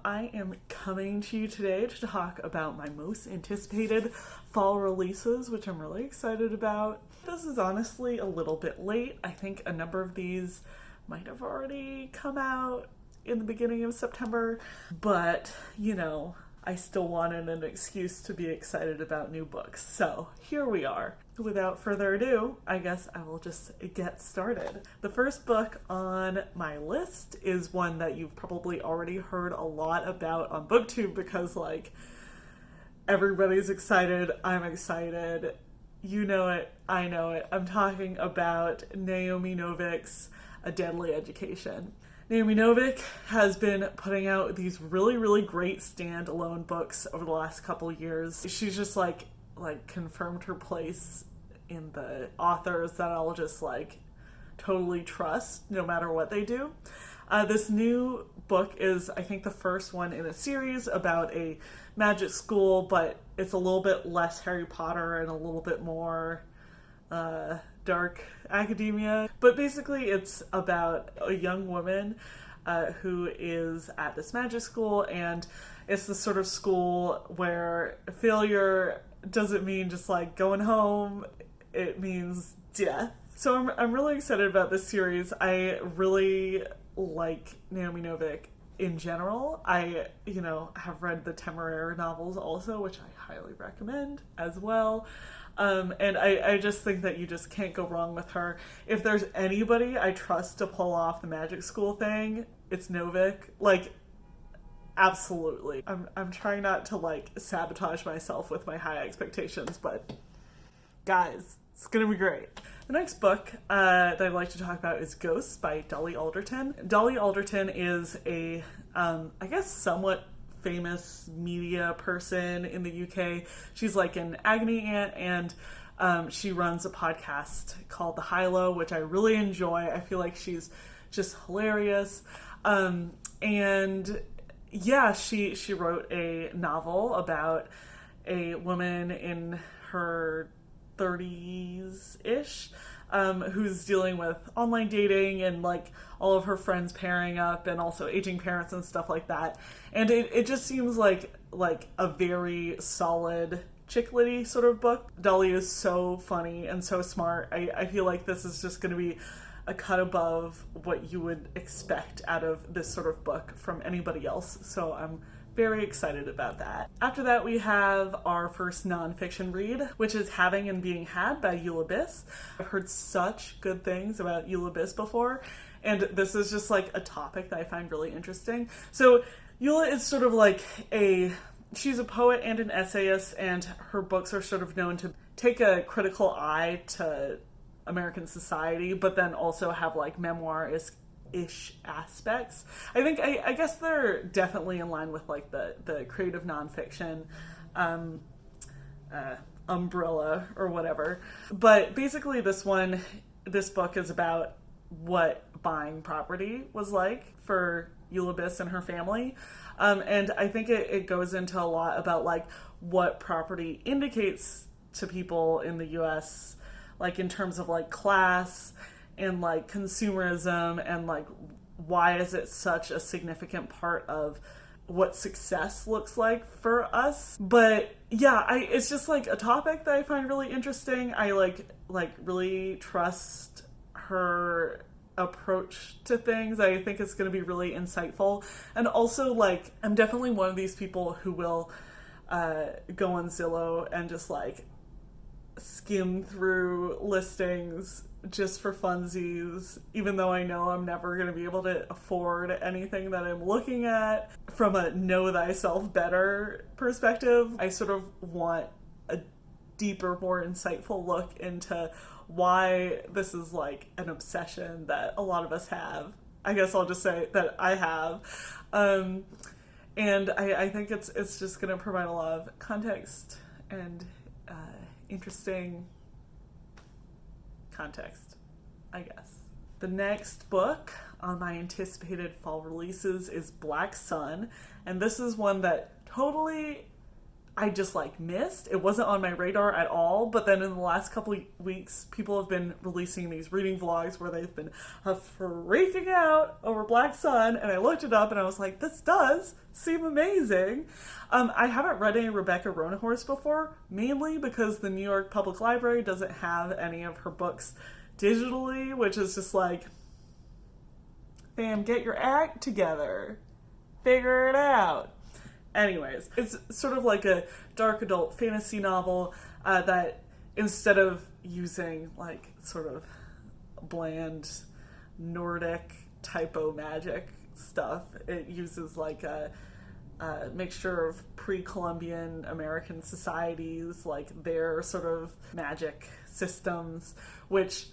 I am coming to you today to talk about my most anticipated fall releases, which I'm really excited about. This is honestly a little bit late. I think a number of these might have already come out in the beginning of September, but you know, I still wanted an excuse to be excited about new books. So here we are. Without further ado, I guess I will just get started. The first book on my list is one that you've probably already heard a lot about on BookTube because like everybody's excited, I'm excited, you know it, I know it. I'm talking about Naomi Novik's A Deadly Education. Naomi Novik has been putting out these really great standalone books over the last couple years. She's just like confirmed her place in the authors that I'll just like totally trust no matter what they do. This new book is, I think, the first one in a series about a magic school, but it's a little bit less Harry Potter and a little bit more dark academia. But basically it's about a young woman who is at this magic school, and it's the sort of school where failure doesn't mean just like going home, it means death. So I'm really excited about this series. I really like Naomi Novik in general. I, have read the Temeraire novels also, which I highly recommend as well. And I just think that you just can't go wrong with her. If there's anybody I trust to pull off the magic school thing, it's Novik. Like, absolutely. I'm trying not to like sabotage myself with my high expectations, but guys, it's gonna be great. The next book that I'd like to talk about is Ghosts by Dolly Alderton. Dolly Alderton is a, I guess, somewhat famous media person in the UK. She's like an agony aunt, and she runs a podcast called The High Low, which I really enjoy. I feel like she's just hilarious. And yeah, she wrote a novel about a woman in her 30s-ish who's dealing with online dating and like all of her friends pairing up and also aging parents and stuff like that. And it just seems like a very solid chick litty sort of book. Dolly is so funny and so smart. I feel like this is just going to be a cut above what you would expect out of this sort of book from anybody else. So I'm very excited about that. After that, we have our first nonfiction read, which is Having and Being Had by Eula Biss. I've heard such good things about Eula Biss before, and this is just like a topic that I find really interesting. So Eula is sort of like she's a poet and an essayist, and her books are sort of known to take a critical eye to American society, but then also have like memoir-ish aspects. I guess they're definitely in line with like the creative nonfiction umbrella or whatever. But basically this book is about what buying property was like for Eula Biss and her family. And I think it goes into a lot about like what property indicates to people in the US, like in terms of like class and like consumerism, and like why is it such a significant part of what success looks like for us. But yeah, it's just like a topic that I find really interesting. I like really trust her approach to things. I think it's going to be really insightful. And also like I'm definitely one of these people who will go on Zillow and just like skim through listings just for funsies, even though I know I'm never going to be able to afford anything that I'm looking at. From a know thyself better perspective, I sort of want a deeper, more insightful look into why this is like an obsession that a lot of us have. I guess I'll just say that I have. And I think it's just going to provide a lot of context and interesting context, I guess. The next book on my anticipated fall releases is Black Sun, and this is one that totally I just like missed. It wasn't on my radar at all. But then in the last couple of weeks, people have been releasing these reading vlogs where they've been freaking out over Black Sun. And I looked it up and I was like, this does seem amazing. I haven't read any Rebecca Roanhoarse before, mainly because the New York Public Library doesn't have any of her books digitally, which is just like, fam, get your act together. Figure it out. Anyways, it's sort of like a dark adult fantasy novel that instead of using like sort of bland Nordic typo magic stuff, it uses like a mixture of pre-Columbian American societies, like their sort of magic systems, which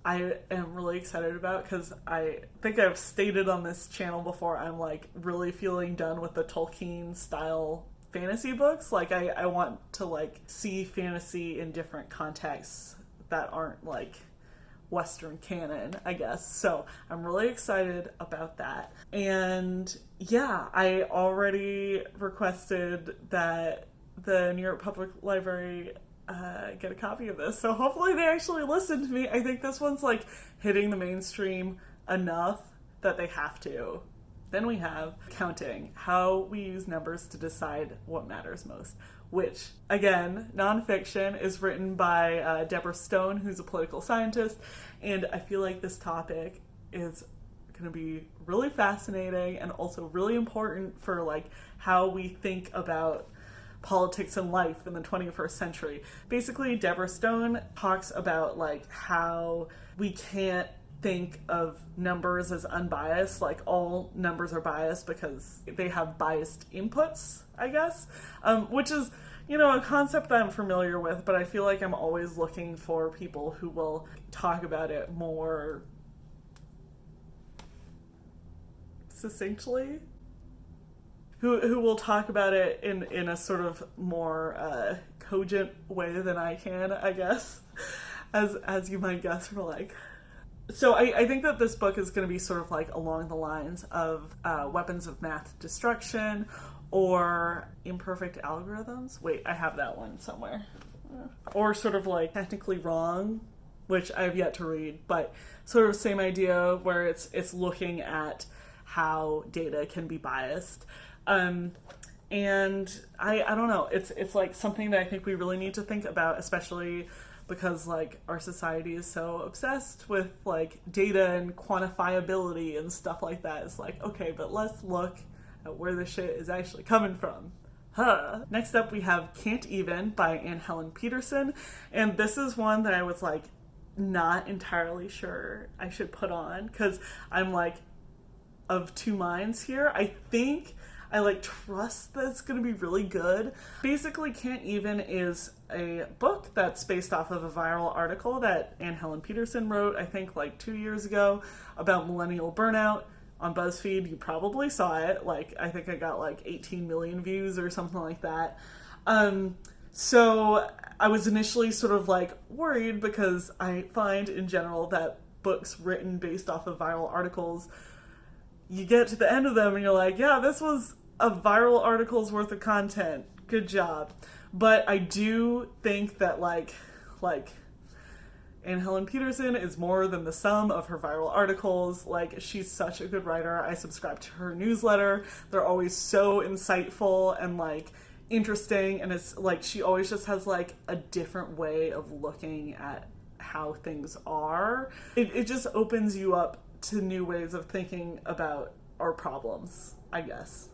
I am really excited about because I think I've stated on this channel before, I'm like really feeling done with the Tolkien style fantasy books. Like I want to like see fantasy in different contexts that aren't like Western canon, I guess. So I'm really excited about that. And yeah, I already requested that the New York Public Library get a copy of this. So hopefully they actually listen to me. I think this one's like hitting the mainstream enough that they have to. Then we have counting, how we use numbers to decide what matters most, which, again, nonfiction, is written by Deborah Stone, who's a political scientist, and I feel like this topic is going to be really fascinating and also really important for like how we think about politics and life in the 21st century. Basically, Deborah Stone talks about like how we can't think of numbers as unbiased, like all numbers are biased because they have biased inputs, I guess, which is, you know, a concept that I'm familiar with, but I feel like I'm always looking for people who will talk about it more succinctly, who will talk about it in a sort of more cogent way than I can, I guess, as you might guess from like. So I think that this book is going to be sort of like along the lines of Weapons of Math Destruction or Imperfect Algorithms. Wait, I have that one somewhere. Or sort of like Technically Wrong, which I have yet to read, but sort of same idea where it's looking at how data can be biased. And I don't know, it's like something that I think we really need to think about, especially because like our society is so obsessed with like data and quantifiability and stuff like that. It's like, okay, but let's look at where the shit is actually coming from. Next up we have Can't Even by Helen Peterson, and this is one that I was like not entirely sure I should put on because I'm like of two minds here. I think I like trust that it's going to be really good. Basically, Can't Even is a book that's based off of a viral article that Helen Peterson wrote, I think like 2 years ago, about millennial burnout on BuzzFeed. You probably saw it. Like, I think I got like 18 million views or something like that. So I was initially sort of like worried because I find in general that books written based off of viral articles, you get to the end of them and you're like, yeah, this was a viral article's worth of content. Good job. But I do think that like Helen Peterson is more than the sum of her viral articles. Like, she's such a good writer. I subscribe to her newsletter. They're always so insightful and like interesting, and it's like she always just has like a different way of looking at how things are. It just opens you up to new ways of thinking about our problems, I guess.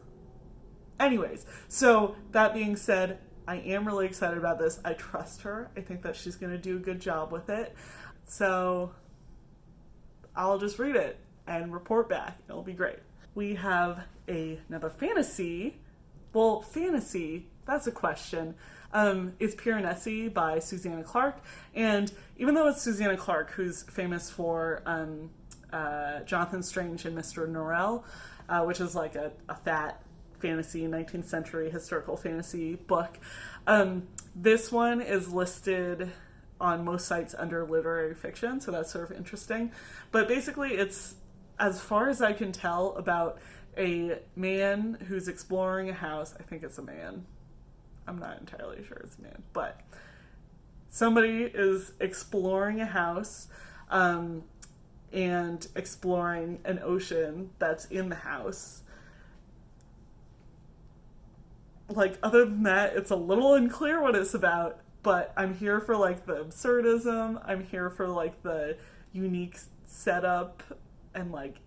Anyways, so that being said, I am really excited about this. I trust her. I think that she's going to do a good job with it. So I'll just read it and report back. It'll be great. We have another fantasy. Well, fantasy, that's a question. It's Piranesi by Susanna Clarke. And even though it's Susanna Clarke, who's famous for Jonathan Strange and Mr. Norrell, which is like a fat fantasy, 19th century historical fantasy book. This one is listed on most sites under literary fiction, so that's sort of interesting. But basically it's, as far as I can tell, about a man who's exploring a house. I think it's a man. I'm not entirely sure it's a man, but somebody is exploring a house and exploring an ocean that's in the house. Like, other than that, it's a little unclear what it's about, but I'm here for, like, the absurdism. I'm here for, like, the unique setup and, like,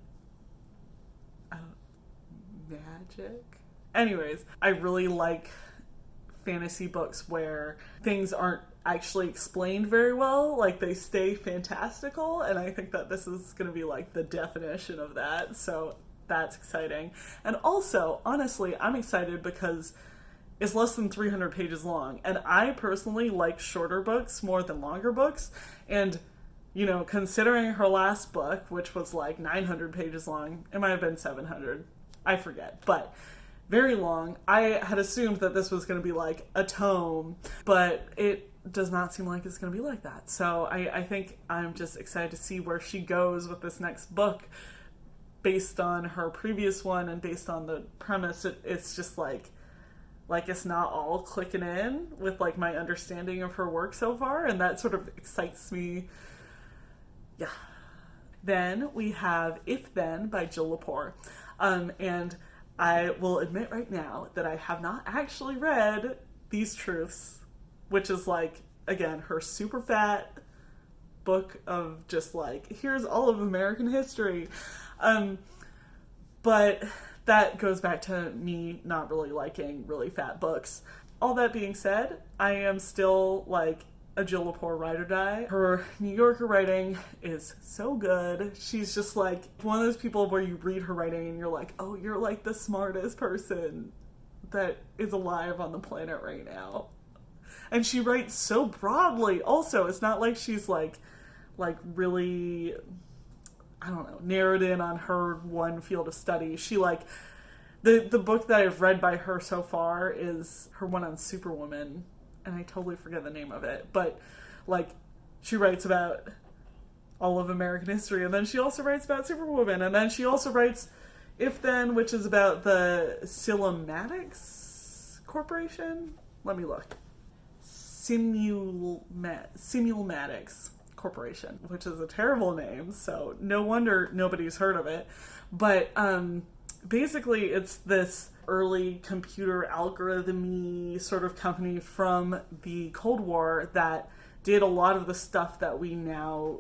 magic. Anyways, I really like fantasy books where things aren't actually explained very well, like they stay fantastical, and I think that this is going to be like the definition of that, so that's exciting. And also, honestly, I'm excited because it's less than 300 pages long, and I personally like shorter books more than longer books, and you know, considering her last book, which was like 900 pages long, it might have been 700, I forget, but very long. I had assumed that this was going to be like a tome, but it does not seem like it's going to be like that. So I think I'm just excited to see where she goes with this next book based on her previous one and based on the premise. It's just like it's not all clicking in with like my understanding of her work so far, and that sort of excites me. Yeah. Then we have If Then by Jill Lepore. And I will admit right now that I have not actually read These Truths, which is like, again, her super fat book of just like, here's all of American history. But that goes back to me not really liking really fat books. All that being said, I am still like a Jill Lepore ride or die. Her New Yorker writing is so good. She's just like one of those people where you read her writing and you're like, oh, you're like the smartest person that is alive on the planet right now. And she writes so broadly. Also, it's not like she's like really, I don't know, narrowed in on her one field of study. She like, the book that I've read by her so far is her one on Superwoman, and I totally forget the name of it, but like she writes about all of American history, and then she also writes about Superwoman, and then she also writes If Then, which is about the Simulmatics Corporation. Let me look. Simulmatics Corporation, which is a terrible name, so no wonder nobody's heard of it. But basically it's this early computer algorithm-y sort of company from the Cold War that did a lot of the stuff that we now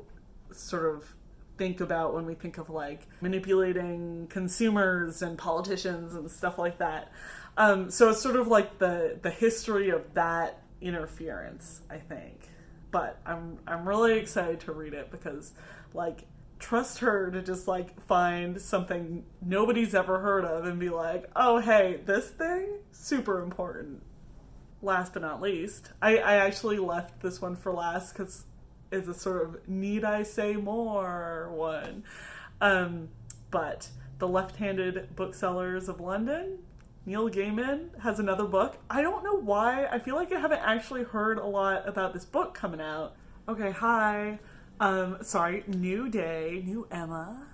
sort of think about when we think of like manipulating consumers and politicians and stuff like that. So it's sort of like the history of that interference, I think. But I'm really excited to read it because like trust her to just like find something nobody's ever heard of and be like, oh hey, this thing, super important. Last but not least, I actually left this one for last because it's a sort of need I say more one. But The Left-Handed Booksellers of London, Neil Gaiman has another book. I don't know why. I feel like I haven't actually heard a lot about this book coming out. Okay, hi. Sorry, new day, new Emma.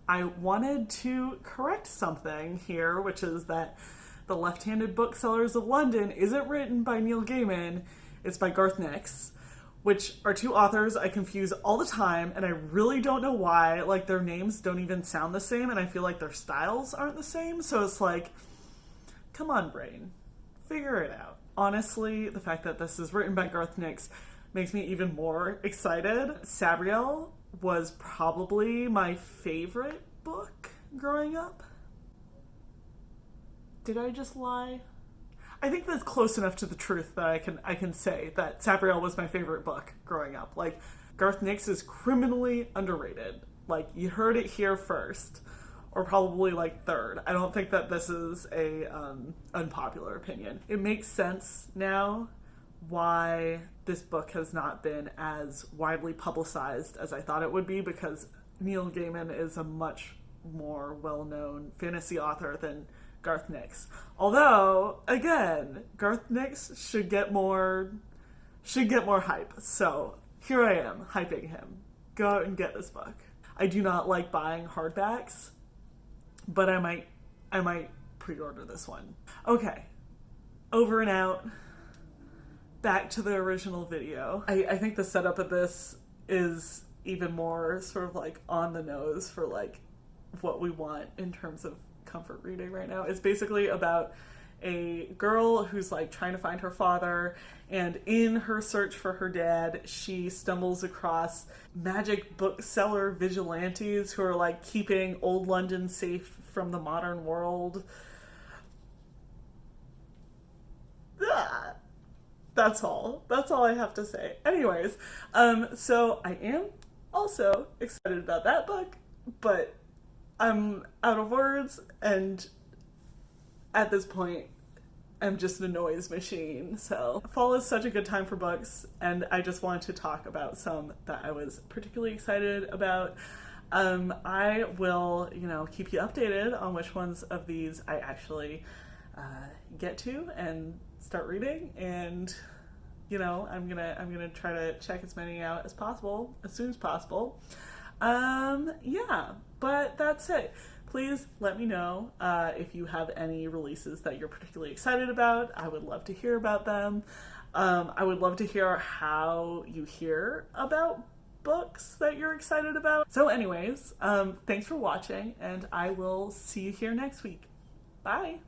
I wanted to correct something here, which is that The Left-Handed Booksellers of London isn't written by Neil Gaiman, it's by Garth Nix, which are two authors I confuse all the time, and I really don't know why. Like, their names don't even sound the same, and I feel like their styles aren't the same, so it's like, come on, brain. Figure it out. Honestly, the fact that this is written by Garth Nix makes me even more excited. Sabriel was probably my favorite book growing up. Did I just lie? I think that's close enough to the truth that I can say that Sabriel was my favorite book growing up. Like, Garth Nix is criminally underrated. Like, you heard it here first, or probably like third. I don't think that this is a unpopular opinion. It makes sense now why this book has not been as widely publicized as I thought it would be, because Neil Gaiman is a much more well-known fantasy author than Garth Nix. Although, again, Garth Nix should get more hype. So here I am, hyping him. Go out and get this book. I do not like buying hardbacks, but I might pre-order this one. Okay. over and out. Back to the original video. I think the setup of this is even more sort of like on the nose for like what we want in terms of comfort reading right now. It's basically about a girl who's like trying to find her father, and in her search for her dad, she stumbles across magic bookseller vigilantes who are like keeping old London safe from the modern world. Ah, that's all I have to say. Anyways, so I am also excited about that book, but I'm out of words, and at this point, I'm just a noise machine. So fall is such a good time for books, and I just wanted to talk about some that I was particularly excited about. I will, keep you updated on which ones of these I actually get to and start reading, and I'm gonna try to check as many out as possible as soon as possible. Yeah, but that's it. Please let me know if you have any releases that you're particularly excited about. I would love to hear about them. I would love to hear how you hear about books that you're excited about. So anyways, thanks for watching, and I will see you here next week. Bye!